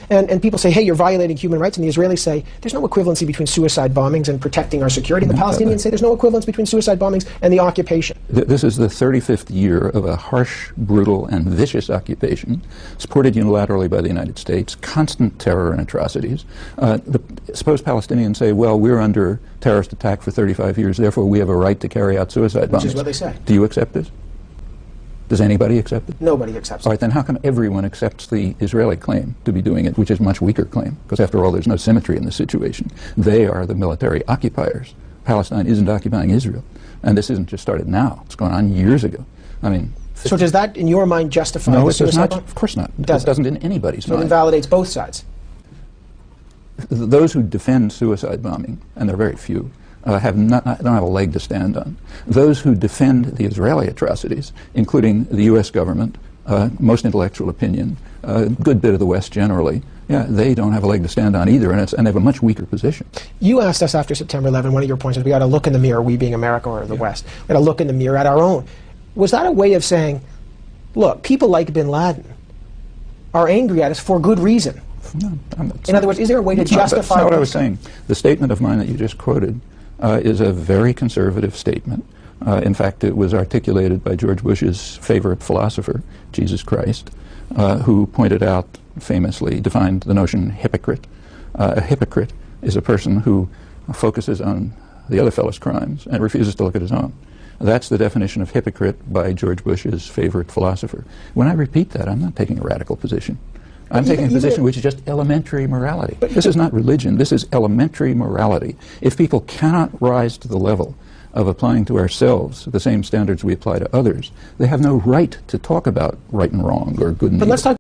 And people say, hey, you're violating human rights, and the Israelis say, there's no equivalency between suicide bombings and protecting our security. And the Palestinians say there's no equivalence between suicide bombings and the occupation. This is the 35th year of a harsh, brutal, and vicious occupation, supported unilaterally by the United States, constant terror and atrocities. Suppose Palestinians say, well, we're under terrorist attack for 35 years, therefore we have a right to carry out suicide bombings. Which is what they say. Do you accept this? Does anybody accept it? Nobody accepts it. All right, then how come everyone accepts the Israeli claim to be doing it, which is a much weaker claim? Because after all, there's no symmetry in the situation. They are the military occupiers. Palestine isn't occupying Israel. And this isn't just started now. It's gone on years ago. I mean... So does that, in your mind, justify no, the it does not. bomb? Of course not. It Doesn't. doesn't in anybody's mind. It invalidates both sides. Those who defend suicide bombing, and there are very few, don't have a leg to stand on. Those who defend the Israeli atrocities, including the U.S. government, most intellectual opinion, a good bit of the West generally, yeah, they don't have a leg to stand on either, and they have a much weaker position. You asked us after September 11, one of your points is we got to look in the mirror, we being America or the West, we got to look in the mirror at our own. Was that a way of saying, look, people like bin Laden are angry at us for good reason? No, in other words, is there a way to justify... That's not what I was saying. The statement of mine that you just quoted is a very conservative statement. In fact, it was articulated by George Bush's favorite philosopher, Jesus Christ, who pointed out, famously, defined the notion hypocrite. A hypocrite is a person who focuses on the other fellow's crimes and refuses to look at his own. That's the definition of hypocrite by George Bush's favorite philosopher. When I repeat that, I'm not taking a radical position. I'm taking a position which is just elementary morality. This is not religion. This is elementary morality. If people cannot rise to the level of applying to ourselves the same standards we apply to others, they have no right to talk about right and wrong or good and evil.